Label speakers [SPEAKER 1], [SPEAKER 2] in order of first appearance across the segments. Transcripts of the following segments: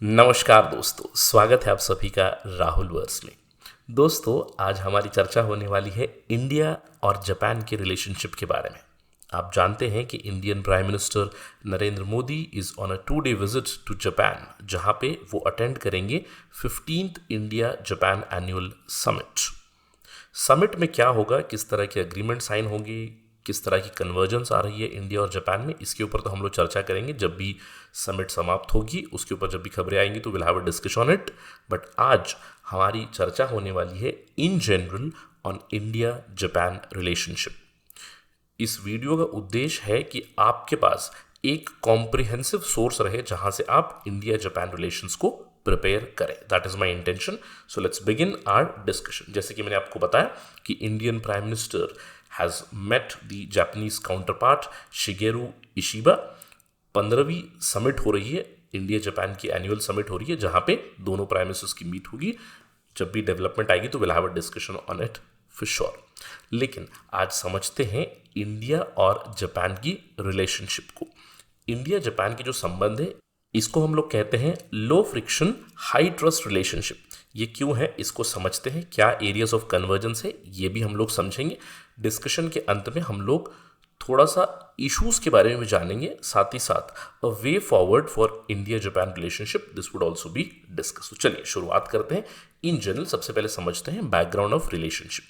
[SPEAKER 1] नमस्कार दोस्तों, स्वागत है आप सभी का राहुल वर्स में। दोस्तों, आज हमारी चर्चा होने वाली है इंडिया और जापान के रिलेशनशिप के बारे में। आप जानते हैं कि Indian prime minister Narendra Modi is on a 2 day visit to Japan, जहां पे वो अटेंड करेंगे 15th India Japan annual summit. Summit में क्या होगा, किस तरह के अग्रीमेंट साइन होंगे, किस तरह की कन्वर्जेंस आ रही है इंडिया और जापान में, इसके ऊपर तो हम लोग चर्चा करेंगे जब भी समिट समाप्त होगी। उसके ऊपर जब भी खबरें आएंगी तो will have a discussion on it. But आज हमारी चर्चा होने वाली है in general on India Japan relationship. इस वीडियो का उद्देश्य है कि आपके पास एक कॉम्प्रिहेंसिव सोर्स रहे जहां से आप इंडिया जापान रिलेशंस को प्रिपेयर करें। That is my intention. So let's begin our discussion. जैसे कि मैंने आपको बताया कि Indian prime minister has met the Japanese counterpart Shigeru Ishiba. 15वीं समिट हो रही है, इंडिया जापान की एनुअल समिट हो रही है, जहां पे दोनों प्राइम मिनिस्टर्स की मीट होगी। जब भी डेवलपमेंट आएगी तो will have a discussion on it for sure. लेकिन आज समझते हैं इंडिया और जापान की रिलेशनशिप को। इंडिया जापान के जो संबंध है, इसको हम लोग कहते हैं लो फ्रिक्शन हाई ट्रस्ट रिलेशनशिप। ये क्यों है, इसको समझते हैं। क्या एरियाज ऑफ कन्वर्जेंस है, ये भी हम लोग समझेंगे। डिस्कशन के अंत में हम लोग थोड़ा सा इश्यूज के बारे में भी जानेंगे, साथ ही साथ a way forward for India Japan relationship, this would also be discuss. तो चलिए शुरुआत करते हैं। इन जनरल सबसे पहले समझते हैं बैकग्राउंड ऑफ रिलेशनशिप।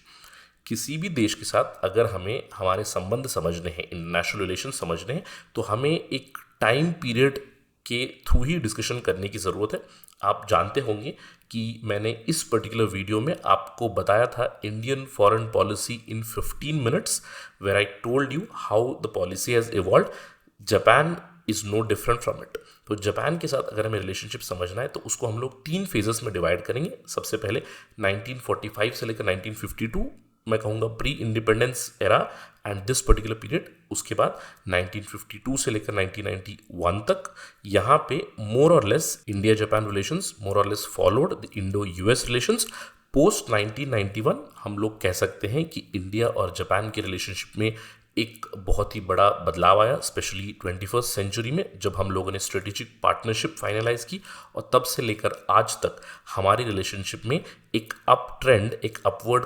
[SPEAKER 1] किसी भी देश के साथ अगर हमें हमारे संबंध समझने हैं, इंटरनेशनल रिलेशन समझने हैं, तो हमें एक टाइम पीरियड के थ्रू ही डिस्कशन करने की ज़रूरत है। आप जानते होंगे कि मैंने इस पर्टिकुलर वीडियो में आपको बताया था Indian foreign policy in 15 minutes, where I told you how the policy has evolve. Japan is no different from it. तो जापान के साथ अगर हमें रिलेशनशिप समझना है तो उसको हम लोग 3 फेजेस में डिवाइड करेंगे। सबसे पहले 1945 से लेकर 1952, मैं कहूँगा pre independence era and this particular period. उसके बाद 1952 से लेकर 1991 तक, यहाँ पे मोर और लेस इंडिया जापान रिलेशंस मोर और less followed the Indo US relations. Post 1991 हम लोग कह सकते हैं कि इंडिया और जापान के रिलेशनशिप में एक बहुत ही बड़ा बदलाव आया, स्पेशली 21st सेंचुरी में, जब हम लोगों ने स्ट्रेटेजिक पार्टनरशिप फाइनलाइज की। और तब से लेकर आज तक हमारी रिलेशनशिप में एक अप ट्रेंड, एक अपवर्ड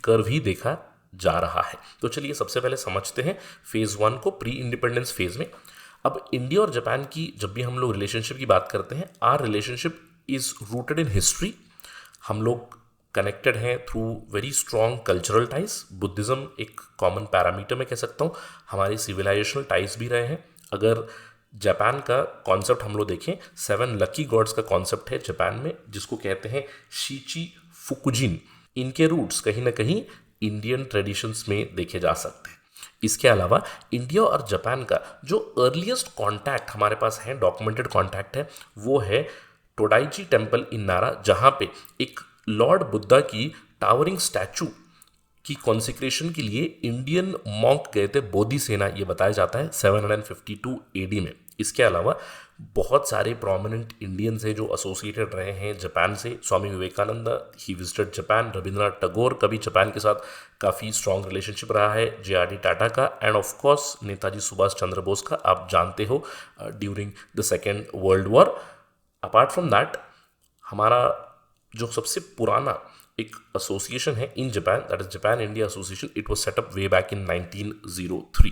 [SPEAKER 1] कर्व ही देखा जा रहा है। तो चलिए सबसे पहले समझते हैं फेज 1 को, प्री इंडिपेंडेंस फेज में। अब इंडिया और जापान की जब भी हम लोग रिलेशनशिप की बात करते हैं, our relationship is rooted in history. हम लोग कनेक्टेड हैं through very strong cultural ties. Buddhism एक कॉमन पैरामीटर में कह सकता हूँ, हमारे सिविलाइजेशनल टाइज भी रहे हैं। अगर जापान का कॉन्सेप्ट हम लोग देखें, 7 लकी गॉड्स का कॉन्सेप्ट है जापान में, जिसको कहते हैं शीची फुकुजिन। इनके रूट्स कहीं ना कहीं इंडियन ट्रेडिशंस में देखे जा सकते हैं। इसके अलावा इंडिया और जापान का जो अर्लीस्ट कॉन्टैक्ट हमारे पास है, डॉक्यूमेंटेड कॉन्टैक्ट है, वो है टोडाइची टेम्पल इन नारा, जहाँ पे एक लॉर्ड बुद्धा की टावरिंग स्टैचू की कॉन्सिक्रेशन के लिए इंडियन मॉन्क गए थे, बोधि सेना, ये बताया जाता है 752 एडी में। इसके अलावा बहुत सारे प्रोमिनेंट इंडियंस हैं जो एसोसिएटेड रहे हैं जापान से। Swami Vivekananda he visited Japan, Rabindranath Tagore का भी जापान के साथ काफ़ी स्ट्रॉन्ग रिलेशनशिप रहा है, JRD टाटा का, and of course Netaji Subhash Chandra Bose का, आप जानते हो, during the second world war. Apart from that, हमारा जो सबसे पुराना एक एसोसिएशन है in Japan, that is Japan India association, it was set up way back in 1903।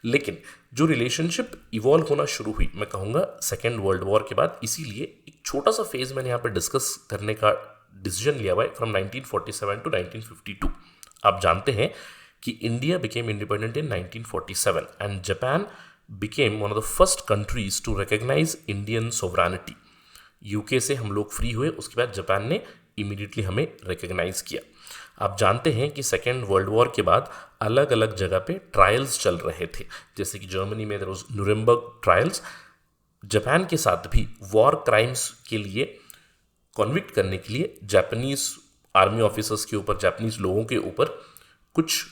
[SPEAKER 1] लेकिन जो रिलेशनशिप इवॉल्व होना शुरू हुई, मैं कहूँगा सेकेंड वर्ल्ड वॉर के बाद, इसीलिए एक छोटा सा फेज मैंने यहाँ पे डिस्कस करने का डिसीजन लिया हुआ है, फ्रॉम 1947 टू 1952। आप जानते हैं कि India became independent in 1947 and Japan became one of the first countries to recognise Indian sovereignty. UK से हम लोग फ्री हुए, उसके बाद जापान ने इमीडिएटली हमें रिकग्नाइज किया। आप जानते हैं कि सेकेंड वर्ल्ड वॉर के बाद अलग अलग जगह पे ट्रायल्स चल रहे थे, जैसे कि जर्मनी में न्यूरेमबर्ग ट्रायल्स। जापान के साथ भी वॉर क्राइम्स के लिए कॉन्विक्ट करने के लिए जापानीज आर्मी ऑफिसर्स के ऊपर, जापानीज लोगों के ऊपर कुछ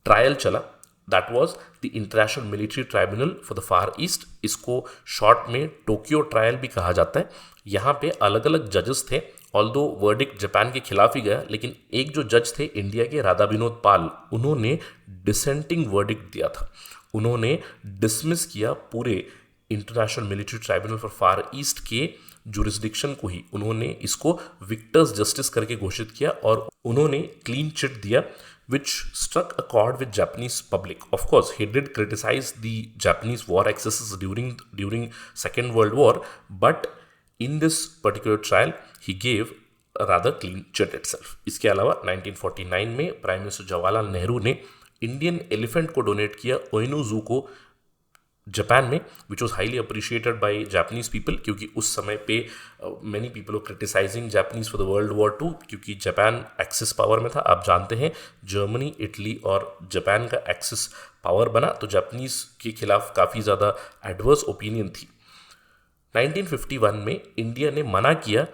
[SPEAKER 1] ट्रायल चला। That was the international military tribunal for the far east. इसको शॉर्ट में टोक्यो ट्रायल भी कहा जाता है। यहाँ पे अलग अलग जजेस थे, ऑल्दो वर्डिक्ट जापान के खिलाफ ही गया, लेकिन एक जो जज थे इंडिया के, राधा विनोद पाल, उन्होंने डिसेंटिंग वर्डिक्ट दिया था। उन्होंने डिसमिस किया पूरे international military tribunal for far east के जुरिस्डिक्शन को ही उन्होंने इसको विक्टर्स जस्टिस करके घोषित किया और उन्होंने क्लीन चिट दिया which struck a chord with Japanese public. Of course, he did criticize the Japanese war excesses during Second World War, but in this particular trial, he gave a rather clean chit itself. इसके अलावा 1949 में prime minister Jawaharlal Nehru ने Indian elephant को donate किया ओइनो जू को Japan में, which was highly appreciated by Japanese people, क्योंकि उस समय पे many people were criticising Japanese for the world war two, क्योंकि जापान एक्सिस पावर में था. आप जानते हैं जर्मनी, इटली और जापान का एक्सिस पावर बना तो जापानीज के खिलाफ काफ़ी ज़्यादा एडवर्स ओपिनियन थी. 1951 में इंडिया ने मना किया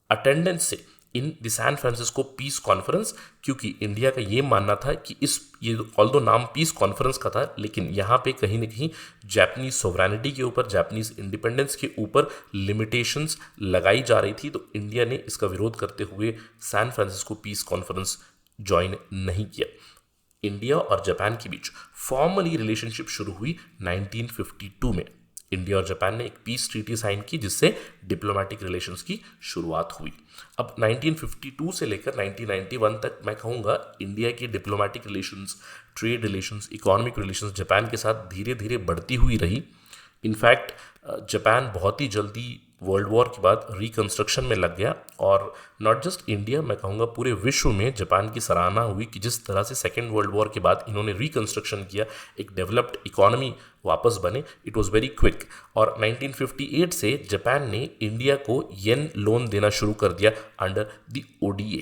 [SPEAKER 1] अटेंडेंस से in the San Francisco peace conference, क्योंकि इंडिया का ये मानना था कि ये ऑल्दो नाम पीस कॉन्फ्रेंस का था, लेकिन यहाँ पे कहीं ना कहीं जापानीज सोवरेनिटी के ऊपर, जापानीज इंडिपेंडेंस के ऊपर लिमिटेशंस लगाई जा रही थी. तो इंडिया ने इसका विरोध करते हुए San Francisco peace conference join नहीं किया. इंडिया और जापान के बीच फॉर्मली रिलेशनशिप शुरू हुई 1952 में. इंडिया और जापान ने एक पीस ट्रीटी साइन की जिससे डिप्लोमेटिक रिलेशंस की शुरुआत हुई. अब 1952 से लेकर 1991 तक मैं कहूँगा इंडिया की diplomatic relations, trade relations, economic relations Japan के साथ धीरे धीरे बढ़ती हुई रही. इनफैक्ट जापान बहुत ही जल्दी वर्ल्ड वॉर के बाद रिकंस्ट्रक्शन में लग गया और नॉट जस्ट इंडिया, मैं कहूँगा पूरे विश्व में जापान की सराहना हुई कि जिस तरह से सेकेंड वर्ल्ड वॉर के बाद इन्होंने रिकंस्ट्रक्शन किया, एक डेवलप्ड इकोनॉमी वापस बने. It was very quick. और 1958 से जापान ने इंडिया को येन लोन देना शुरू कर दिया under the ODA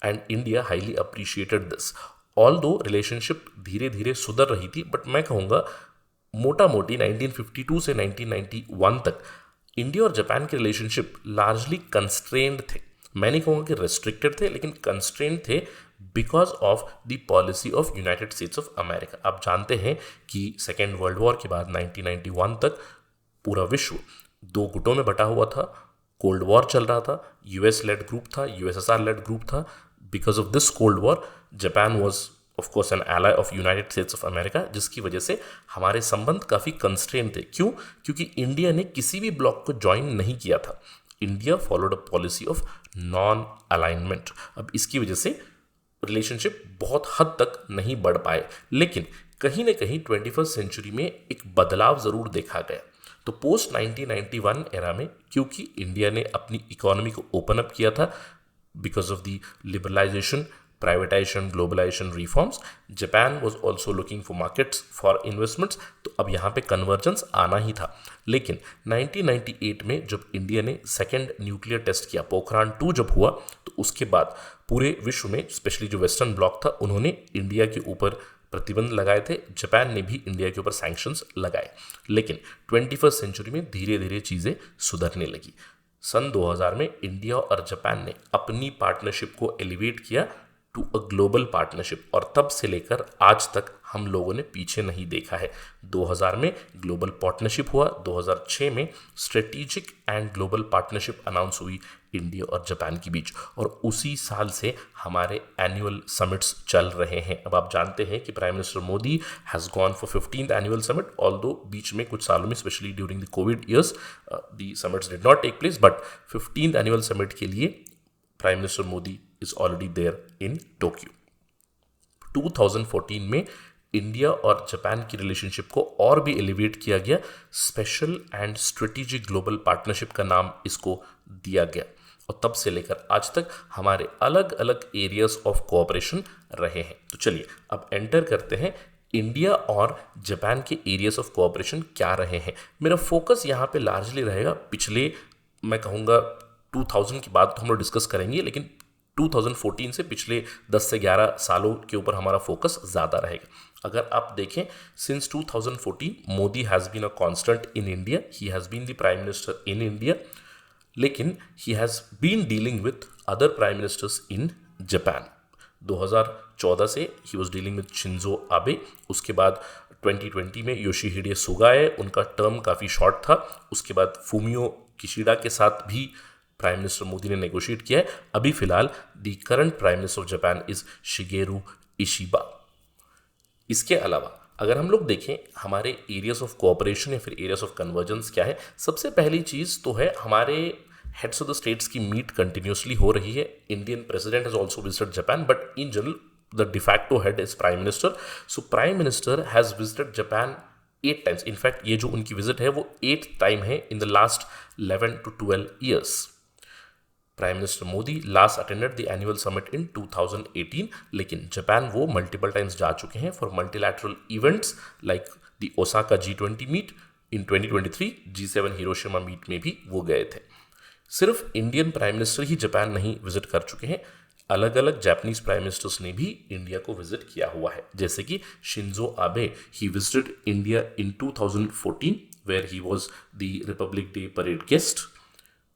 [SPEAKER 1] and India highly appreciated this. Although relationship धीरे धीरे सुधर रही थी, बट मैं कहूँगा मोटा मोटी 1952 से 1991 तक इंडिया और जापान के रिलेशनशिप लार्जली कंस्ट्रेंड थे. मैं नहीं कहूँगा कि रेस्ट्रिक्टेड थे, लेकिन कंस्ट्रेंड थे because of the policy of United States of America. आप जानते हैं कि सेकेंड वर्ल्ड वॉर के बाद 1991 तक पूरा विश्व दो गुटों में बटा हुआ था. कोल्ड वॉर चल रहा था, US लेड ग्रुप था, USSR लेड ग्रुप था. Because of this cold war Japan was of course an ally of United States of America, जिसकी वजह से हमारे संबंध काफ़ी कंस्ट्रेन थे. क्यों? क्योंकि इंडिया ने किसी भी ब्लॉक को ज्वाइन नहीं किया था. India followed a policy of non alignment. अब इसकी वजह से रिलेशनशिप बहुत हद तक नहीं बढ़ पाए, लेकिन कहीं ना कहीं 21st सेंचुरी में एक बदलाव ज़रूर देखा गया. तो पोस्ट 1991 एरा में, क्योंकि इंडिया ने अपनी इकोनॉमी को ओपन अप किया था because of the liberalisation, privatisation, globalisation, reforms, Japan was also looking for markets for investments. तो अब यहाँ पे कन्वर्जेंस आना ही था. लेकिन 1998 में जब इंडिया ने सेकेंड न्यूक्लियर टेस्ट किया, पोखरान 2 जब हुआ, तो उसके बाद पूरे विश्व में, स्पेशली जो वेस्टर्न ब्लॉक था, उन्होंने इंडिया के ऊपर प्रतिबंध लगाए थे. जापान ने भी इंडिया के ऊपर सैंक्शंस लगाए. लेकिन 21st सेंचुरी में धीरे धीरे चीज़ें सुधरने लगी. सन 2000 में इंडिया और जापान ने अपनी पार्टनरशिप को एलिवेट किया टू अ ग्लोबल पार्टनरशिप, और तब से लेकर आज तक हम लोगों ने पीछे नहीं देखा है. 2000 में ग्लोबल पार्टनरशिप हुआ, 2006 में strategic and global partnership announce हुई इंडिया और जापान के बीच, और उसी साल से हमारे एनुअल समिट्स चल रहे हैं. अब आप जानते हैं कि prime minister Modi has gone for 15th annual summit, although बीच में कुछ सालों में, specially during the covid years, the summits did not take place, but 15th annual summit के लिए prime minister Modi is already there in Tokyo. 2014 में India और Japan की रिलेशनशिप को और भी एलिवेट किया गया. Special and strategic global partnership का नाम इसको दिया गया, और तब से लेकर आज तक हमारे अलग अलग एरियाज ऑफ कोऑपरेशन रहे हैं. तो चलिए अब एंटर करते हैं इंडिया और जापान के एरियाज ऑफ कोऑपरेशन क्या रहे हैं. मेरा फोकस यहाँ पे लार्जली रहेगा पिछले, मैं कहूँगा 2000 के बाद तो हम लोग डिस्कस करेंगे, लेकिन 2014 से पिछले 10 से 11 सालों के ऊपर हमारा फोकस ज़्यादा रहेगा. अगर आप देखें, since 2014 Modi has been a constant in India, he has been the prime minister in India, लेकिन he has been dealing with other prime ministers in Japan. 2014 से ही was dealing with Shinzo Abe. उसके बाद 2020 में योशिहिडे सुगा है, उनका टर्म काफ़ी short था. उसके बाद फूमियो किशिडा के साथ भी प्राइम मिनिस्टर मोदी ने नेगोशिएट किया है. अभी फिलहाल the current prime minister of Japan is Shigeru Ishiba. इसके अलावा अगर हम लोग देखें हमारे एरियाज ऑफ कोऑपरेशन या फिर एरियाज ऑफ कन्वर्जेंस क्या है, सबसे पहली चीज़ तो है हमारे हेड्स ऑफ द स्टेट्स की मीट कंटिन्यूसली हो रही है. Indian president has also visited Japan, but in general the de facto head is prime minister. So prime minister has visited Japan 8 times. In fact ये जो उनकी विजिट है वो 8th टाइम है in the last 11 to 12 years. Prime minister Modi last attended the annual summit in 2018, लेकिन Japan वो multiple times जा चुके हैं for multilateral events like the Osaka G20 meet in 2023. G7 Hiroshima meet में भी वो गए थे. सिर्फ इंडियन प्राइम मिनिस्टर ही जापान नहीं विजिट कर चुके हैं, अलग अलग जापानीज प्राइम मिनिस्टर्स ने भी इंडिया को विजिट किया हुआ है. जैसे कि Shinzo Abe, he visited India in 2014 where he was the republic day parade guest.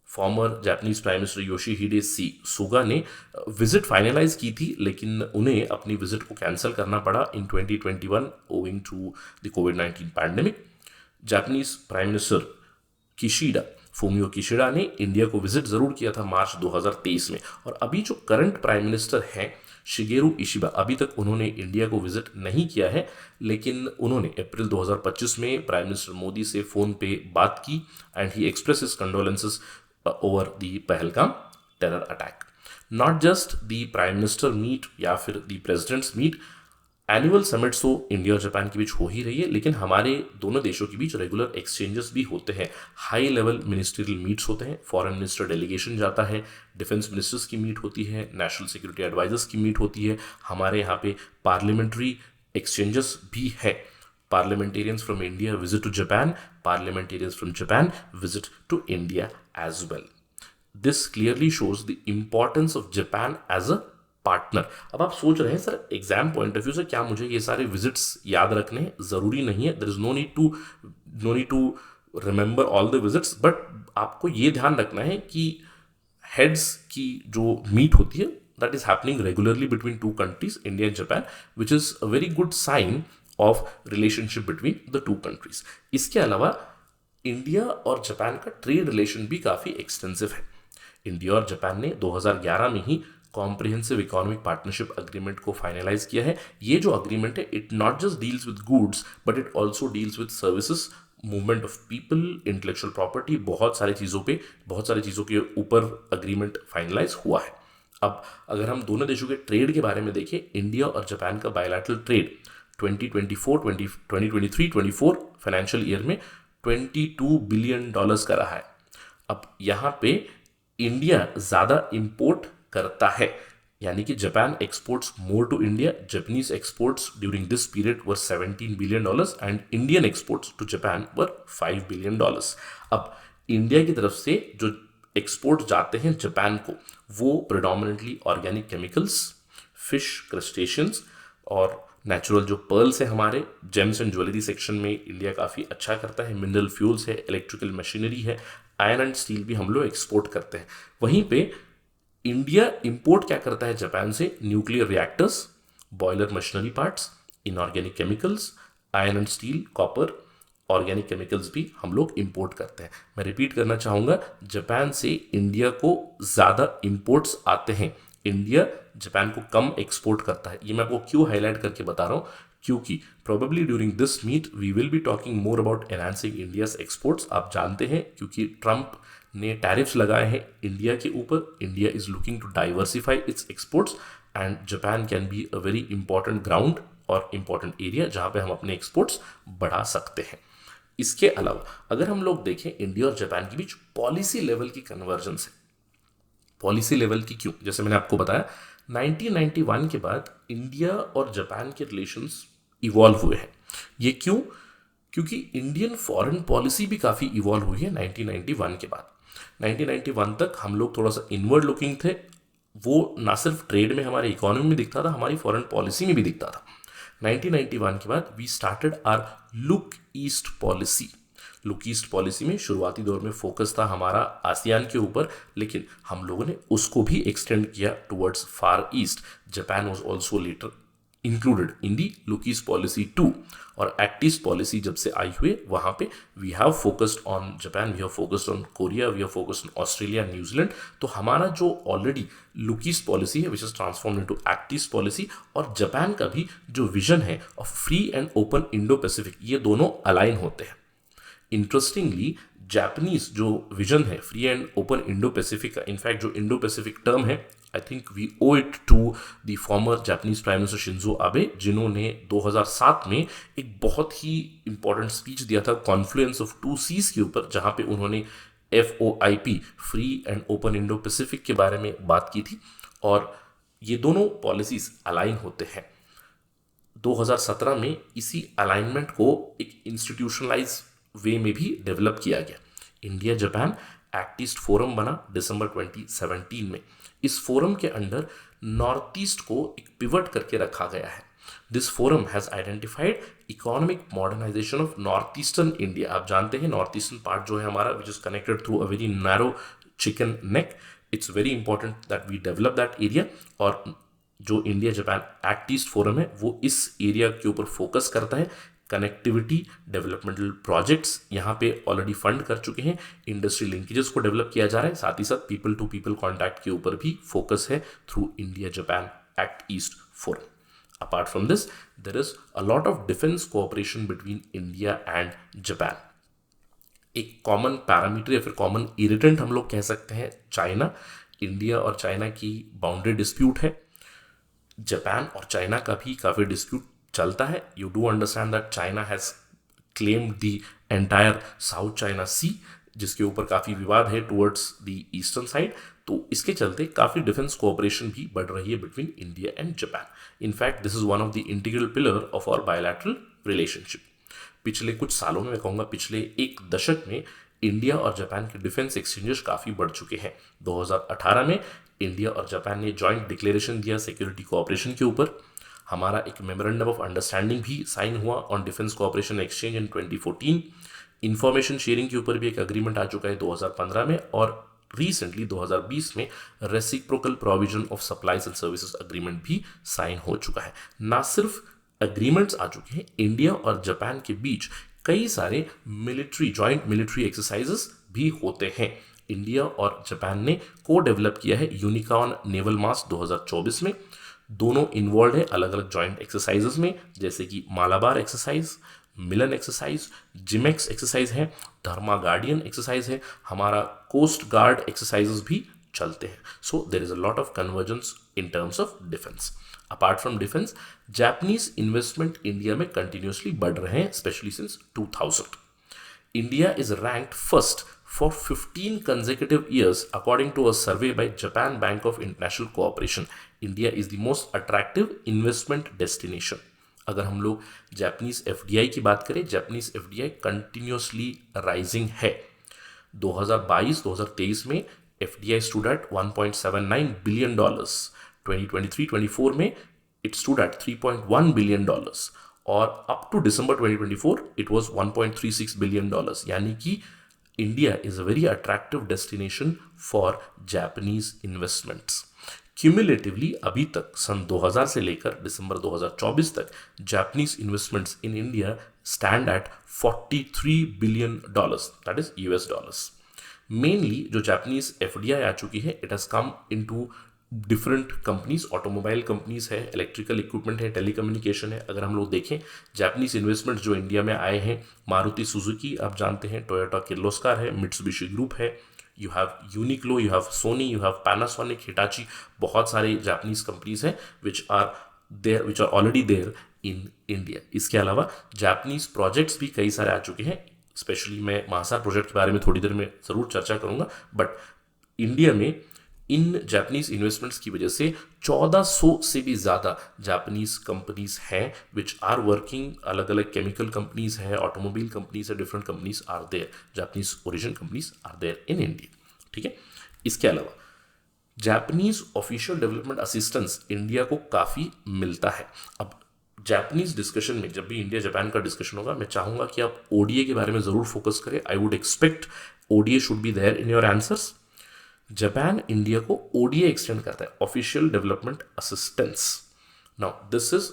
[SPEAKER 1] Former Japanese prime minister Yoshihide Suga ने विजिट फाइनलाइज की थी, लेकिन उन्हें अपनी विजिट को कैंसिल करना पड़ा इन 2021 ओविंग टू द कोविड-19 pandemic. Japanese prime minister Fumio Kishida ने इंडिया को विजिट जरूर किया था मार्च 2023 में. और अभी जो करंट प्राइम मिनिस्टर हैं शिगेरू इशिबा, अभी तक उन्होंने इंडिया को विजिट नहीं किया है, लेकिन उन्होंने अप्रैल 2025 में प्राइम मिनिस्टर मोदी से फोन पे बात की and he express his condolences over the Pahalgam terror attack. Not just the prime minister meet या फिर the president's meet, annual summits तो इंडिया और जापान के बीच हो ही रही है, लेकिन हमारे दोनों देशों के बीच रेगुलर एक्सचेंजेस भी होते हैं. हाई लेवल मिनिस्ट्रियल मीट्स होते हैं, फॉरेन मिनिस्टर डेलीगेशन जाता है, डिफेंस मिनिस्टर्स की मीट होती है, नेशनल सिक्योरिटी एडवाइजर्स की मीट होती है. हमारे यहाँ पे पार्लियामेंट्री एक्सचेंजेस भी है. Parliamentarians from India visit to Japan, parliamentarians from Japan visit to India as well. This clearly shows the importance of Japan as a partner. अब आप सोच रहे हैं sir exam point of view से क्या मुझे ये सारे विजिट्स याद रखने हैं? जरूरी नहीं है. There is no need to remember all the visits, but आपको ये ध्यान रखना है कि हेड्स की जो मीट होती है that is happening regularly between two countries, India and Japan, which is a very good sign of relationship between the two countries. इसके अलावा इंडिया और जापान का ट्रेड रिलेशन भी काफी एक्सटेंसिव है. इंडिया और जापान ने 2011 में ही कॉम्प्रिहेंसिव इकोनॉमिक पार्टनरशिप अग्रीमेंट को फाइनलाइज किया है. ये जो अग्रीमेंट है it not just deals with goods but it also deals with services, movement of people, intellectual property, बहुत सारी चीज़ों के ऊपर अग्रीमेंट फाइनलाइज हुआ है. अब अगर हम दोनों देशों के ट्रेड के बारे में देखें, इंडिया और जापान का बायलैटरल ट्रेड 2023-24 फाइनेंशियल ईयर में $22 बिलियन का रहा है. अब यहाँ पे इंडिया ज़्यादा इम्पोर्ट करता है, यानी कि Japan exports more to India. Japanese exports during this period were $17 billion and Indian exports to Japan were $5 billion. अब इंडिया की तरफ से जो एक्सपोर्ट जाते हैं जापान को, वो प्रेडोमिनेटली ऑर्गेनिक केमिकल्स, फिश, क्रस्टेशियंस और नेचुरल जो पर्ल्स है, हमारे जेम्स एंड ज्वेलरी सेक्शन में इंडिया काफ़ी अच्छा करता है. मिनरल फ्यूल्स है, इलेक्ट्रिकल मशीनरी है, आयरन एंड स्टील भी हम लोग एक्सपोर्ट करते हैं. वहीं पे इंडिया इंपोर्ट क्या करता है जापान से? Nuclear reactors, boiler machinery parts, inorganic chemicals, iron and steel, copper, organic chemicals भी हम लोग इंपोर्ट करते हैं. मैं रिपीट करना चाहूँगा, जापान से इंडिया को ज़्यादा इंपोर्ट्स आते हैं, इंडिया जापान को कम एक्सपोर्ट करता है. ये मैं आपको क्यों हाईलाइट करके बता रहा हूँ? क्योंकि probably during this meet we will be talking more about enhancing India's exports. आप जानते हैं क्योंकि ट्रंप ने टैरिफ्स लगाए हैं इंडिया के ऊपर. India is looking to diversify its exports and Japan can be a very important ground और इंपॉर्टेंट एरिया जहाँ पे हम अपने एक्सपोर्ट्स बढ़ा सकते हैं. इसके अलावा अगर हम लोग देखें इंडिया और जापान के बीच पॉलिसी लेवल की कन्वर्जेंस है. पॉलिसी लेवल की क्यों? जैसे मैंने आपको बताया 1991 के बाद इंडिया और जापान के रिलेशंस इवॉल्व हुए हैं. ये क्यों? क्योंकि इंडियन फॉरेन पॉलिसी भी काफ़ी इवॉल्व हुई है 1991 के बाद. 1991 तक हम लोग थोड़ा सा इनवर्ड लुकिंग थे. वो ना सिर्फ ट्रेड में, हमारे इकोनॉमी में दिखता था, हमारी फॉरेन पॉलिसी में भी दिखता था. 1991 के बाद we started our look east policy. Look east policy में शुरुआती दौर में फोकस था हमारा आसियान के ऊपर, लेकिन हम लोगों ने उसको भी एक्सटेंड किया towards far east. Japan was also later included in the look east policy 2 और एक्ट ईस्ट पॉलिसी जब से आई हुई वहां पे we have focused on Japan, we have focused on Korea, we have focused on Australia, New Zealand. तो हमारा जो already look east policy है which is transform into act east policy, और जापान का भी जो विजन है of free and open Indo Pacific, ये दोनों अलाइन होते हैं। इंटरेस्टिंगली जापानीज जो विजन है free and open Indo Pacific का, इनफैक्ट जो इंडो पैसिफिक टर्म है, I think we owe it to the former Japanese prime minister Shinzo Abe, जिन्होंने 2007 में एक बहुत ही इंपॉर्टेंट स्पीच दिया था कॉन्फ्लुएंस ऑफ टू सीज के ऊपर, जहां पे उन्होंने FOIP free and open Indo Pacific के बारे में बात की थी, और ये दोनों पॉलिसीज अलाइन होते हैं। 2017 में इसी अलाइनमेंट को एक इंस्टीट्यूशनलाइज वे में भी डेवलप किया गया। India Japan act east forum बना दिसंबर 2017 में। इस फोरम के अंडर नॉर्थ ईस्ट को एक पिवट करके रखा गया है। This forum has identified economic modernisation of north eastern India. आप जानते हैं नॉर्थ ईस्टर्न पार्ट जो है हमारा, which is connected through a very narrow chicken neck, it's very important that we develop that area. और जो India Japan act east forum है वो इस एरिया के ऊपर फोकस करता है। कनेक्टिविटी डेवलपमेंटल प्रोजेक्ट्स यहाँ पे ऑलरेडी फंड कर चुके हैं, इंडस्ट्री लिंकेजेस को डेवलप किया जा रहा है, साथ ही साथ पीपल टू पीपल कॉन्टैक्ट के ऊपर भी फोकस है through India Japan act east forum. Apart from this there is a lot of defence cooperation between India and Japan. एक कॉमन पैरामीटर या फिर कॉमन इरिटेंट हम लोग कह सकते हैं चाइना। इंडिया और चाइना की बाउंड्री डिस्प्यूट है, जापान और चाइना का भी काफ़ी डिस्प्यूट चलता है। You do understand that China has claimed the entire South China Sea, जिसके ऊपर काफ़ी विवाद है टुवर्ड्स द ईस्टर्न साइड। तो इसके चलते काफ़ी डिफेंस कोऑपरेशन भी बढ़ रही है between India and Japan. In fact this is one of the integral pillar of our bilateral relationship. पिछले कुछ सालों में, मैं कहूँगा पिछले एक दशक में, इंडिया और जापान के डिफेंस एक्सचेंजेस काफ़ी बढ़ चुके हैं। 2018 में इंडिया और जापान ने जॉइंट डिक्लेरेशन दिया सिक्योरिटी कोऑपरेशन के ऊपर। हमारा एक मेमोरेंडम ऑफ अंडरस्टैंडिंग भी साइन हुआ on defence cooperation exchange in 2014। Information sharing के ऊपर भी एक अग्रीमेंट आ चुका है 2015 में, और रिसेंटली 2020 में reciprocal provision of supplies and services agreement भी साइन हो चुका है। ना सिर्फ अग्रीमेंट्स आ चुके हैं, इंडिया और जापान के बीच कई सारे जॉइंट मिलिट्री एक्सरसाइजेस भी होते हैं। इंडिया और जापान ने को डेवलप किया है यूनिकॉर्न नेवल मास 2024 में। दोनों इन्वॉल्व है अलग अलग जॉइंट एक्सरसाइजेस में, जैसे कि मालाबार एक्सरसाइज, मिलन एक्सरसाइज, जिमेक्स एक्सरसाइज है, धर्मा गार्डियन एक्सरसाइज है, हमारा कोस्ट गार्ड एक्सरसाइजेस भी चलते हैं। So there is a lot of convergence in terms of defence. Apart from defence, Japanese investment India में कंटिन्यूसली बढ़ रहे हैं, specially since 2000। India is ranked first for 15 consecutive years according to a survey by Japan Bank of International Cooperation. India is the most attractive investment destination. अगर हम लोग Japanese FDI की बात करें, जापानीज FDI कंटिन्यूसली राइजिंग है। 2022-2023 में FDI stood at $1.79 billion. 2023-24 में it stood at $3.1 billion. और up to December 2024 it was $1.36 billion. यानी कि India is a very attractive destination for Japanese investments. Cumulatively अभी तक सन 2000 से लेकर दिसंबर 2024 तक Japanese investments in India stand at $43 billion, that is US dollars. Mainly जो जापानीज FDI आ चुकी है, it has come into different companies, automobile companies है, इलेक्ट्रिकल इक्विपमेंट है, टेलीकम्युनिकेशन है। अगर हम लोग देखें जापानीज इन्वेस्टमेंट जो इंडिया में आए हैं, मारुति सुजुकी आप जानते हैं, टोयोटा किर्लोस्कर है, मित्सुबिशी ग्रुप है, you have Uniqlo, you have Sony, you have Panasonic, Hitachi, बहुत सारे जापानीज कंपनीज हैं which are already there in India. इसके अलावा जापानीज प्रोजेक्ट्स भी कई सारे आ चुके हैं। स्पेशली मैं महासार प्रोजेक्ट के बारे में थोड़ी देर में ज़रूर चर्चा करूंगा, बट इंडिया में इन जापानीज इन्वेस्टमेंट्स की वजह से 1400 से भी ज़्यादा जापानीज कंपनीज हैं विच आर वर्किंग। अलग अलग केमिकल कंपनीज है, ऑटोमोबाइल कंपनीज है, different companies are there, Japanese origin companies are there in India. ठीक है, इसके अलावा Japanese official development assistance India को काफ़ी मिलता है। अब जापानीज डिस्कशन में जब भी इंडिया जापान का डिस्कशन होगा, मैं चाहूँगा कि आप ODA के बारे में ज़रूर फोकस करें। I would expect ODA should be there in your answers. Japan India को ODA एक्सटेंड करता है, official development assistance. Now this is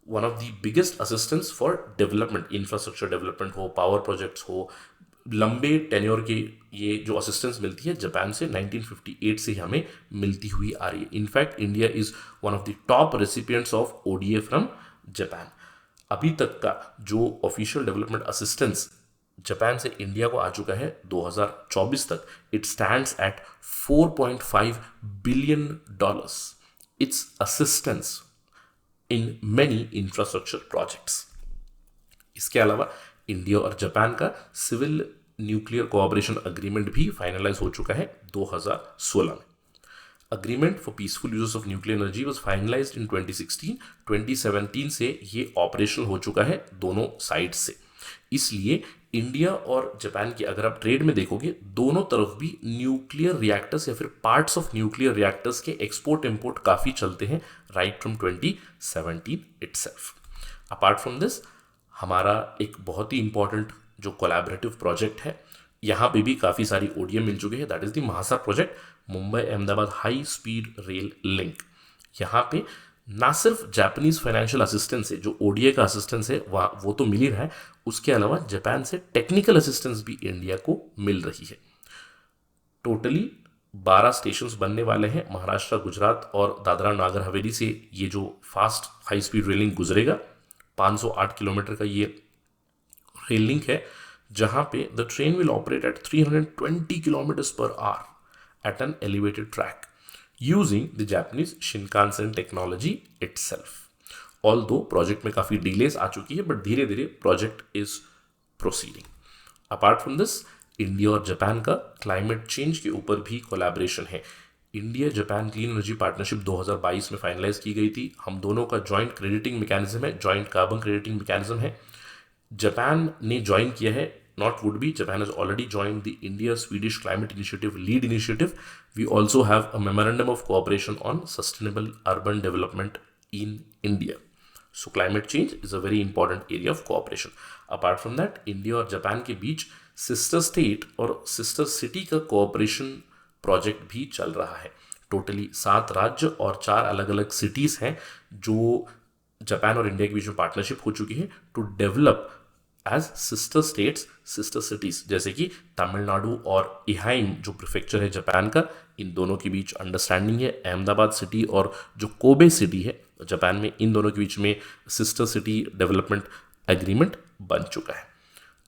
[SPEAKER 1] one of the biggest assistance for development, infrastructure development हो, power projects हो, लंबे tenure के ये जो assistance मिलती है जापान से 1958 से हमें मिलती हुई आ रही है. In fact India is one of the top recipients of ODA from Japan. अभी तक का जो ऑफिशियल डेवलपमेंट असिस्टेंस जापान से इंडिया को आ चुका है 2024 तक, it stands eight $4.5 billion. It's assistance in many infrastructure projects. इसके अलावा इंडिया और जापान का सिविल न्यूक्लियर कोऑपरेशन अग्रीमेंट भी फाइनलाइज हो चुका है 2016 में. Agreement for peaceful uses of nuclear energy was finalised इन 2016. 2017 से ये ऑपरेशनल हो चुका है दोनों साइड से. इसलिए इंडिया और जापान की अगर आप ट्रेड में देखोगे, दोनों तरफ भी न्यूक्लियर रिएक्टर्स या फिर पार्ट्स ऑफ न्यूक्लियर रिएक्टर्स के एक्सपोर्ट इंपोर्ट काफ़ी चलते हैं right from 2017 itself. Apart from this, हमारा एक बहुत ही इंपॉर्टेंट जो कोलैबोरेटिव प्रोजेक्ट है, यहाँ पे भी काफ़ी सारी ओडीएम मिल चुके हैं. दैट इज द महासा project, Mumbai Ahmedabad high speed rail link. यहाँ पे ना सिर्फ जापानीज फाइनेंशियल असिस्टेंस है, जो ओडीए का असिस्टेंस है वो तो मिल ही रहा है, उसके अलावा जापान से टेक्निकल असिस्टेंस भी इंडिया को मिल रही है. टोटली 12 स्टेशंस बनने वाले हैं. महाराष्ट्र, गुजरात और दादरा नागर हवेली से ये जो fast high speed rail link गुजरेगा, 508 किलोमीटर का ये रेल लिंक है, जहां पे the train will operate at 320 kilometres per hour at an elevated track using the Japanese Shinkansen technology itself. Although project में काफ़ी delays आ चुकी है, but धीरे धीरे project is proceeding. Apart from this, India और जापान का क्लाइमेट चेंज के ऊपर भी कोलैबोरेशन है. India Japan clean energy partnership 2022 में फाइनलाइज की गई थी. हम दोनों का जॉइंट क्रेडिटिंग मैकेनिज्म है, जॉइंट कार्बन क्रेडिटिंग मैकेनिज्म है. जापान ने ज्वाइन किया है, not would be, Japan has already joined the India-Swedish Climate Initiative LEAD initiative. We also have a memorandum of cooperation on sustainable urban development in India. So climate change is a very important area of cooperation. Apart from that, India और Japan के बीच sister state और sister city का cooperation project भी चल रहा है. Totally 7 राज्य और 4 अलग अलग cities हैं जो जापान और इंडिया के बीच में पार्टनरशिप हो चुकी है to develop as sister states, sister cities. जैसे कि तमिलनाडु और इहाइम जो प्रीफेक्चर है जापान का, इन दोनों के बीच अंडरस्टैंडिंग है. अहमदाबाद सिटी और जो कोबे सिटी है जापान में, इन दोनों के बीच में सिस्टर सिटी डेवलपमेंट एग्रीमेंट बन चुका है.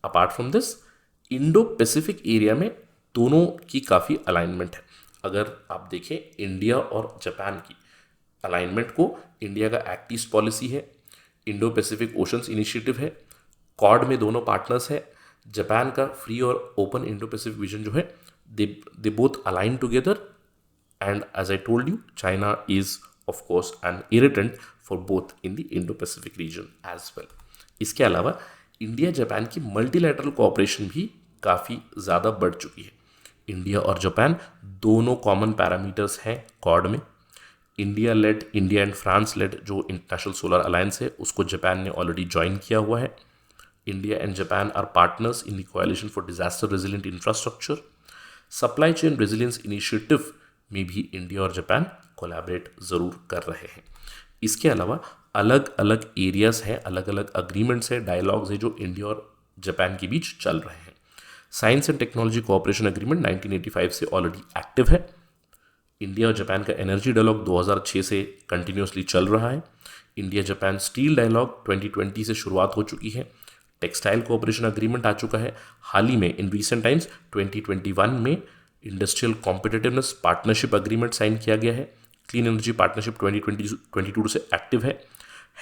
[SPEAKER 1] Apart from this, Indo Pacific area में दोनों की काफ़ी अलाइनमेंट है. अगर आप देखें इंडिया और जापान की अलाइनमेंट को, इंडिया का एक्ट ईस्ट पॉलिसी है, इंडो पैसिफिक ओशंस इनिशिएटिव है, क्वाड में दोनों पार्टनर्स है. जापान का फ्री और ओपन इंडो पैसिफिक विजन जो है, they both align together. And as I told you, China is of course an irritant for both in the Indo Pacific region as well. इसके अलावा India Japan की multilateral cooperation भी काफ़ी ज़्यादा बढ़ चुकी है. इंडिया और जापान दोनों कॉमन पैरामीटर्स हैं क्वाड में. इंडिया एंड फ्रांस लेड जो इंटरनेशनल सोलर अलायंस है, उसको जापान ने ऑलरेडी ज्वाइन किया हुआ है. India and Japan are partners in the Coalition for Disaster Resilient Infrastructure. Supply Chain Resilience Initiative में भी इंडिया और जापान कोलैबोरेट ज़रूर कर रहे हैं. इसके अलावा अलग अलग एरियाज हैं, अलग अलग अग्रीमेंट्स हैं, डायलॉग्स हैं जो इंडिया और जापान के बीच चल रहे हैं. Science and technology cooperation agreement 1985 से ऑलरेडी एक्टिव है. इंडिया और जापान का एनर्जी डायलॉग 2006 से कंटिन्यूसली चल रहा है. इंडिया जापान स्टील डायलॉग 2020 से शुरुआत हो चुकी है. टेक्सटाइल कोऑपरेशन एग्रीमेंट आ चुका है. हाल ही में इन रीसेंट टाइम्स 2021 में industrial competitiveness partnership agreement sign किया गया है. क्लीन एनर्जी पार्टनरशिप 2022 से एक्टिव है.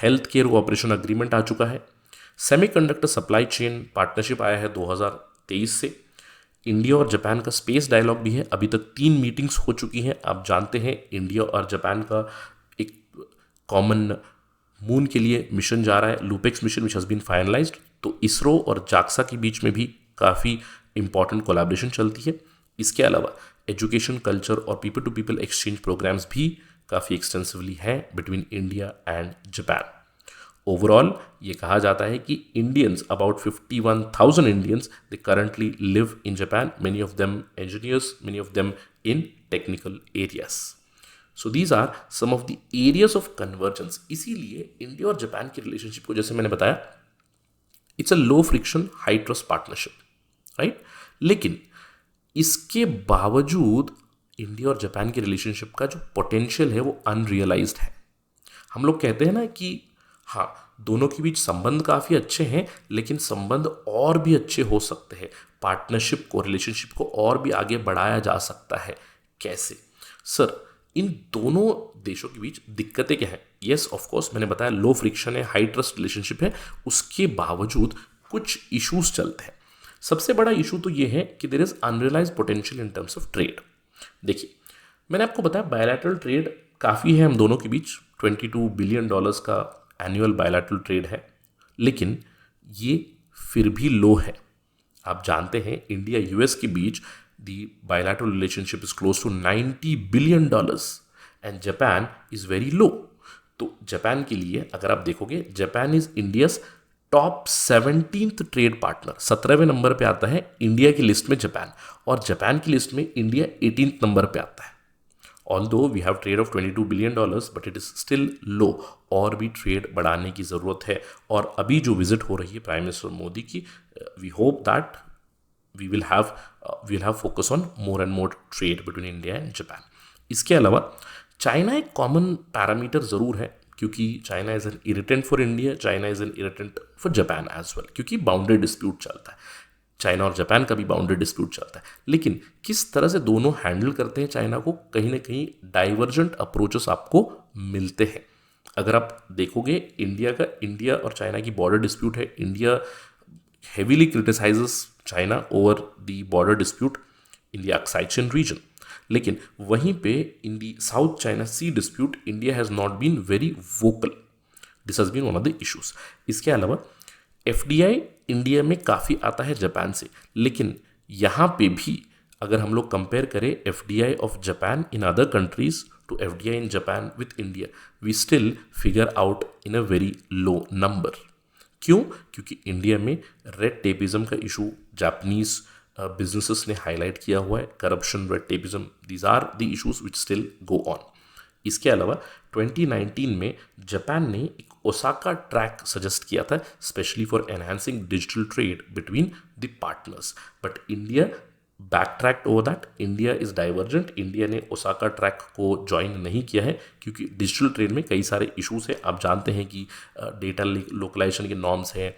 [SPEAKER 1] हेल्थ केयर कोऑपरेशन एग्रीमेंट आ चुका है. सेमीकंडक्टर सप्लाई चेन पार्टनरशिप आया है 2023 से. इंडिया और जापान का स्पेस डायलॉग भी है. अभी तक 3 मीटिंग्स हो चुकी हैं. आप जानते हैं इंडिया और जापान का एक कॉमन मून के लिए मिशन जा रहा है, Lupex mission which has been finalised. तो इसरो और जाक्सा के बीच में भी काफ़ी इंपॉर्टेंट कोलैबोरेशन चलती है. इसके अलावा एजुकेशन, कल्चर और people to people exchange programmes भी काफ़ी एक्सटेंसिवली हैं between India and Japan. Overall ये कहा जाता है कि Indians, about 51,000 Indians, they currently live in Japan. Many of them engineers, many of them in technical areas. So these are some of the areas of convergence. इसीलिए India और Japan की relationship को, जैसे मैंने बताया, it's a low friction high trust partnership, right. लेकिन इसके बावजूद इंडिया और जापान की रिलेशनशिप का जो पोटेंशियल है वो अनरियलाइज्ड है। हम लोग कहते हैं ना कि हाँ, दोनों के बीच संबंध काफ़ी अच्छे हैं, लेकिन संबंध और भी अच्छे हो सकते हैं। पार्टनरशिप को, रिलेशनशिप को और भी आगे बढ़ाया जा सकता है। कैसे? सर, इन दोनों देशों के बीच दिक्कतें क्या हैं? यस, ऑफ कोर्स, मैंने बताया लो फ्रिक्शन है, हाई ट्रस्ट रिलेशनशिप है, उसके बावजूद कुछ इश्यूज चलते हैं। सबसे बड़ा इशू तो ये है कि there is unrealise potential in terms of trade. देखिए, मैंने आपको बताया बायलैटरल ट्रेड काफ़ी है हम दोनों के बीच, $22 बिलियन का एनुअल बायलैटरल ट्रेड है, लेकिन ये फिर भी लो है। आप जानते हैं इंडिया यूएस के बीच the bilateral relationship is close to $90 billion and Japan is very low. तो जापान के लिए अगर आप देखोगे, Japan is India's top 17th trade partner, 17वें नंबर पे आता है इंडिया की लिस्ट में जापान, और जापान की लिस्ट में इंडिया 18th नंबर पे आता है। Although we have trade of $22 billion, but it is still low, और भी ट्रेड बढ़ाने की ज़रूरत है। और अभी जो विजिट हो रही है प्राइम मिनिस्टर मोदी की, we hope that we will have focus on more and more trade between India and Japan. इसके अलावा चाइना एक कॉमन पैरामीटर ज़रूर है, क्योंकि China is an irritant for India, China is an irritant for Japan as well, क्योंकि boundary dispute चलता है। China और जापान का भी बाउंड्री डिस्प्यूट चलता है, लेकिन किस तरह से दोनों हैंडल करते हैं चाइना को, कहीं ना कहीं डाइवर्जेंट अप्रोचेस आपको मिलते हैं। अगर आप देखोगे इंडिया और चाइना की बॉर्डर डिस्प्यूट है, India heavily criticizes China over the border dispute in the Aksai-Chin region. लेकिन वहीं पे in the South China Sea dispute, India has not been very vocal. This has been one of the issues. इसके अलावा FDI India में काफ़ी आता है Japan से, लेकिन यहाँ पे भी अगर हम लोग कंपेयर करें FDI of Japan in other countries to FDI in Japan with India, we still figure out in a very low number. क्यों? क्योंकि इंडिया में रेड टेपिज्म का इशू जापानीज बिजनेसेस ने हाईलाइट किया हुआ है। Corruption, red tapism, these are the issues which still go on. इसके अलावा 2019 में जापान ने एक ओसाका ट्रैक सजेस्ट किया था, specially for enhancing digital trade between the partners, but India backtracked over that. India is divergent, India ने Osaka track को join नहीं किया है, क्योंकि डिजिटल ट्रेड में कई सारे इश्यूज हैं। आप जानते हैं कि डेटा लोकलाइजेशन के नॉर्म्स हैं,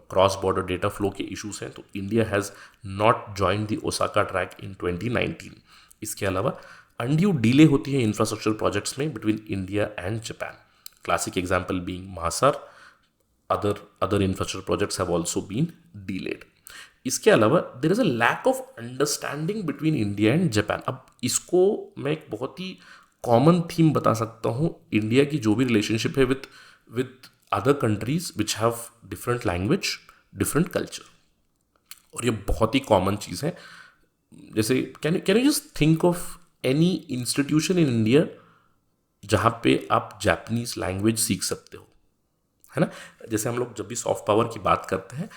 [SPEAKER 1] क्रॉस बॉर्डर डेटा फ्लो के इश्यूज हैं, तो India has not join the Osaka track in 2019। इसके अलावा अनड्यू डिले होती है इंफ्रास्ट्रक्चर प्रोजेक्ट्स में between India and Japan, classic example being महासार। Other infrastructure projects have also been delayed. इसके अलावा there is a lack of understanding between India and Japan. अब इसको मैं एक बहुत ही कॉमन थीम बता सकता हूँ, इंडिया की जो भी रिलेशनशिप है with other countries which have different language, different culture, और ये बहुत ही कॉमन चीज़ है। जैसे can you just think of any institution in India जहाँ पे आप जापानीज लैंग्वेज सीख सकते हो, है ना। जैसे हम लोग जब भी सॉफ्ट पावर की बात करते हैं,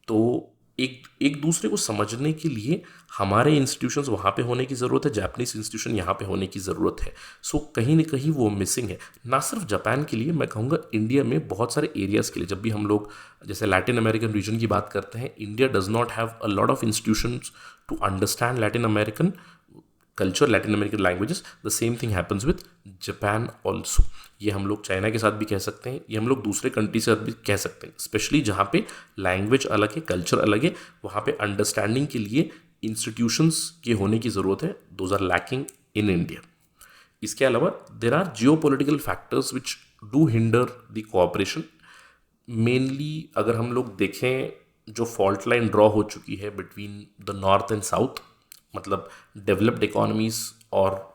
[SPEAKER 1] तो एक दूसरे को समझने के लिए हमारे इंस्टीट्यूशंस वहाँ पे होने की ज़रूरत है, जापानीज इंस्टीट्यूशन यहाँ पे होने की ज़रूरत है। सो कहीं ना कहीं वो मिसिंग है, ना सिर्फ जापान के लिए, मैं कहूँगा इंडिया में बहुत सारे एरियाज़ के लिए। जब भी हम लोग जैसे लैटिन अमेरिकन रीजन की बात करते हैं, India does not have a lot of institutions to understand Latin American culture, Latin American languages. The same thing happens with Japan also. ये हम लोग चाइना के साथ भी कह सकते हैं, ये हम लोग दूसरे कंट्री से भी कह सकते हैं, स्पेशली जहाँ पे लैंग्वेज अलग है, कल्चर अलग है, वहाँ पे अंडरस्टैंडिंग के लिए इंस्टीट्यूशंस के होने की ज़रूरत है। Those are lacking in India. इसके अलावा there are geo political factors which do hinder the cooperation. Mainly अगर हम लोग देखें, जो फॉल्ट लाइन ड्रॉ हो चुकी है between the north and south, मतलब डेवलप्ड इकोनॉमीज और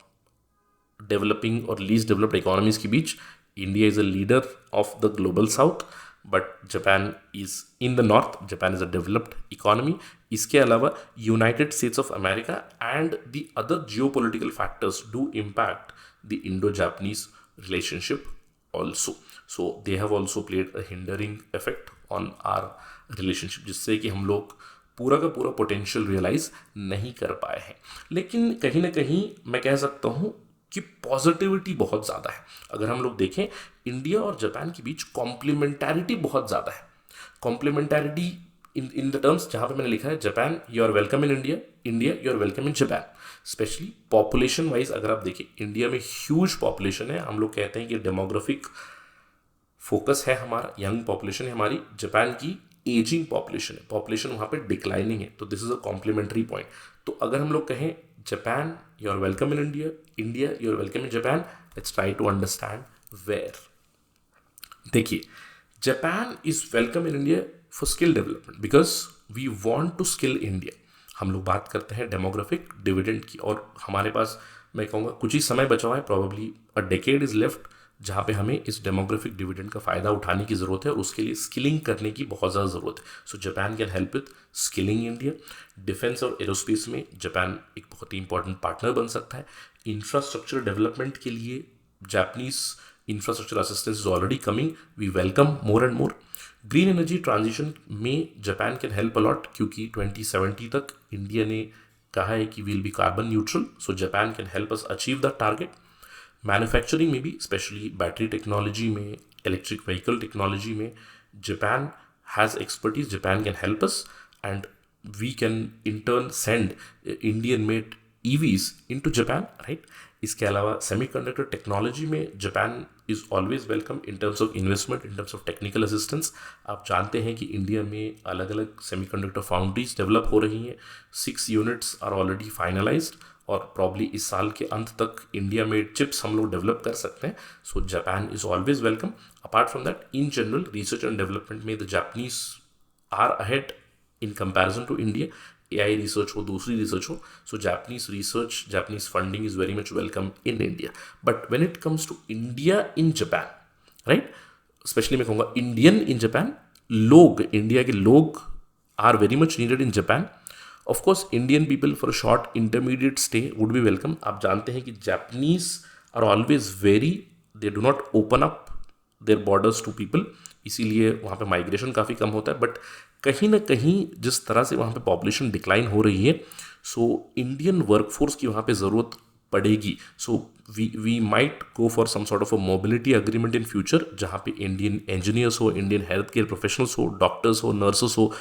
[SPEAKER 1] डेवलपिंग और लीस्ट डेवलप्ड इकोनॉमीज के बीच, India is a leader of the global south, but Japan is in the north. Japan is a developed economy. इसके अलावा United States of America and the other geopolitical factors do impact the Indo Japanese relationship also. So they have also played a hindering effect on our relationship, जिससे कि हम लोग पूरा का पूरा potential realise नहीं कर पाए हैं। लेकिन कहीं ना कहीं मैं कह सकता हूँ कि पॉजिटिविटी बहुत ज़्यादा है। अगर हम लोग देखें, इंडिया और जापान के बीच कॉम्प्लीमेंटैरिटी बहुत ज़्यादा है। कॉम्प्लीमेंटैरिटी इन द टर्म्स जहाँ पे मैंने लिखा है Japan you are welcome in India, India you are welcome in Japan. Specially population wise अगर आप देखें, इंडिया में ह्यूज पॉपुलेशन है, हम लोग कहते हैं कि डेमोग्राफिक फोकस है हमारा, यंग पॉपुलेशन है हमारी। जापान की एजिंग पॉपुलेशन है, पॉपुलेशन वहाँ पे डिक्लाइनिंग है, तो this is a complementary point. तो अगर हम लोग कहें Japan you are welcome in India, India you are welcome in Japan, let's try to understand where. देखिए, Japan is welcome in India for skill development because we want to skill India. हम लोग बात करते हैं demographic dividend की, और हमारे पास मैं कहूँगा कुछ ही समय बचा हुआ है, probably a decade is left, जहाँ पे हमें इस डेमोग्राफिक डिविडेंड का फ़ायदा उठाने की ज़रूरत है और उसके लिए स्किलिंग करने की बहुत ज़्यादा ज़रूरत है। सो Japan can help with skilling India. Defence और एरोस्पेस में जापान एक बहुत ही इंपॉर्टेंट पार्टनर बन सकता है। इंफ्रास्ट्रक्चर डेवलपमेंट के लिए Japanese infrastructure assistance is already coming, we welcome more and more. Green energy transition में जापान कैन हेल्प अलॉट, क्योंकि 2070 तक इंडिया ने कहा है कि we'll be carbon neutral, so Japan can help us achieve the target. Manufacturing में भी, specially battery technology में, इलेक्ट्रिक व्हीकल टेक्नोलॉजी में Japan has expertise, Japan can help us and we can in turn send Indian made EVs into Japan, right. इसके अलावा semiconductor technology में Japan is always welcome in terms of investment, in terms of technical assistance. आप जानते हैं कि India में अलग अलग सेमीकंडक्टर फाउंड्रीज डेवलप हो रही हैं, 6 यूनिट्स आर ऑलरेडी फाइनलाइज्ड, और प्रॉब्ली इस साल के अंत तक इंडिया में चिप्स हम लोग डेवलप कर सकते हैं। So Japan is always welcome. Apart from that, in general research and development में the Japanese are ahead in comparison to India. AI research हो, दूसरी रिसर्च हो, so Japanese research, Japanese funding is very much welcome in India. But when it comes to India in Japan, right, specially मैं कहूँगा Indian in Japan, लोग, India के लोग are very much needed in Japan. Of course Indian people for a short intermediate stay would be welcome. आप जानते हैं कि Japanese are always very, they do not open up their borders to people, इसीलिए वहाँ पे migration काफ़ी कम होता है। बट कहीं ना कहीं जिस तरह से वहाँ पे पॉपुलेशन डिक्लाइन हो रही है, सो इंडियन वर्कफोर्स की वहाँ पे ज़रूरत पड़ेगी। So we might go for some sort of a mobility agreement in future, जहाँ पे इंडियन इंजीनियर्स हो, इंडियन हेल्थ केयर प्रोफेशनल्स हो, डॉक्टर्स हो, नर्सेस हो,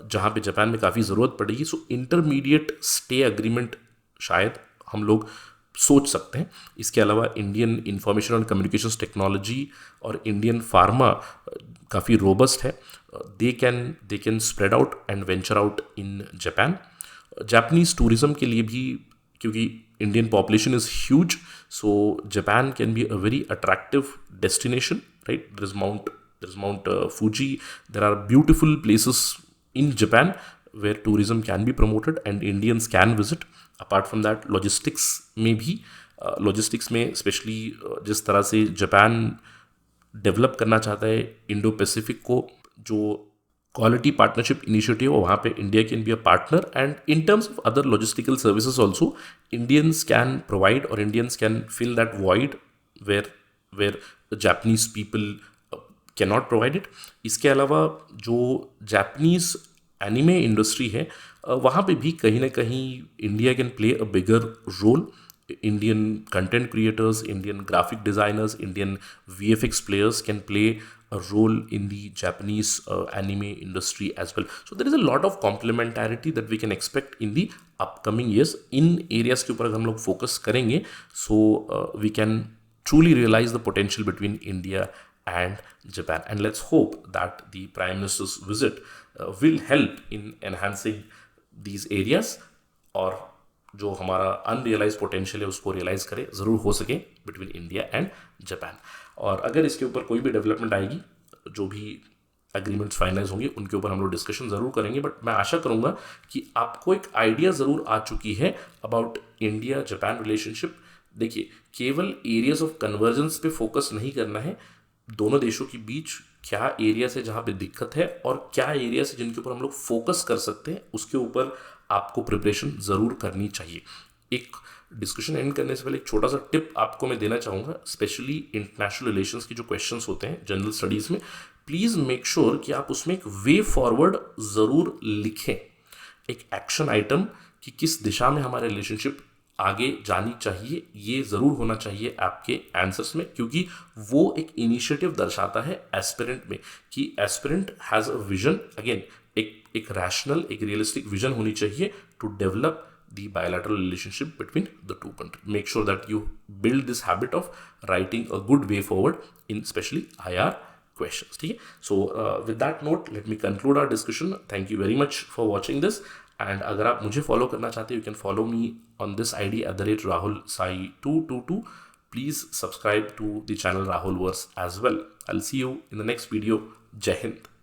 [SPEAKER 1] जहाँ पे जापान में काफ़ी ज़रूरत पड़ेगी। सो इंटरमीडिएट स्टे अग्रीमेंट शायद हम लोग सोच सकते हैं। इसके अलावा Indian information and communications technology और इंडियन फार्मा काफ़ी रोबस्ट है, they can spread out and venture out in Japan. Japanese tourism के लिए भी, क्योंकि Indian population is huge, so Japan can be a very attractive destination, right. There is Mount Fuji, there are beautiful places in Japan where tourism can be promoted and Indians can visit. Apart from that, logistics में भी, logistics में especially जिस तरह से Japan develop करना चाहता है Indo Pacific को, जो क्वालिटी पार्टनरशिप इनिशिएटिव है, वहाँ पे India can be a partner and in terms of other logistical services also Indians can provide और Indians can fill that void where Japanese people can not provide it. इसके अलावा जो Japanese anime industry है, वहाँ पे भी कहीं ना कहीं India can play a bigger role. Indian content creators, Indian graphic designers, Indian VFX players can play a role in the Japanese anime industry as well. So there is a lot of complementarity that we can expect in the upcoming years. In areas के ऊपर अगर हम लोग focus करेंगे, so we can truly realize the potential between India and Japan. And let's hope that the Prime Minister's visit will help in enhancing these areas, और जो हमारा unrealise potential है उसको रियलाइज करे ज़रूर हो सके बिटवीन इंडिया एंड जापान। और अगर इसके ऊपर कोई भी डेवलपमेंट आएगी, जो भी एग्रीमेंट्स फाइनलाइज होंगे, उनके ऊपर हम लोग डिस्कशन ज़रूर करेंगे। बट मैं आशा करूँगा कि आपको एक आइडिया ज़रूर आ चुकी है अबाउट इंडिया जापान रिलेशनशिप। देखिए, केवल एरियाज ऑफ कन्वर्जेंस पे फोकस नहीं करना है, दोनों देशों के बीच क्या एरियाज है जहाँ पे दिक्कत है और क्या एरियाज है जिनके ऊपर हम लोग फोकस कर सकते हैं, उसके ऊपर आपको प्रिपरेशन ज़रूर करनी चाहिए। एक डिस्कशन एंड करने से पहले एक छोटा सा टिप आपको मैं देना चाहूँगा, स्पेशली इंटरनेशनल रिलेशंस की जो क्वेश्चंस होते हैं जनरल स्टडीज़ में, प्लीज़ मेक श्योर कि आप उसमें एक वे फॉरवर्ड ज़रूर लिखें, एक एक्शन आइटम कि किस दिशा में हमारा रिलेशनशिप आगे जानी चाहिए, ये ज़रूर होना चाहिए आपके आंसर्स में, क्योंकि वो एक इनिशिएटिव दर्शाता है एस्पिरेंट में कि aspirant has a vision. Again एक रैशनल, एक रियलिस्टिक विजन होनी चाहिए to develop the bilateral relationship between the two countries. Make sure that you build this habit of writing a good way forward in especially IR questions. ठीक है? So with that note, let me conclude our discussion. Thank you very much for watching this. And अगर आप मुझे follow करना चाहते हैं, you can follow me on this ID @RahulSai222. Please subscribe to the channel Rahul Verse as well. I'll see you in the next video. Jai Hind.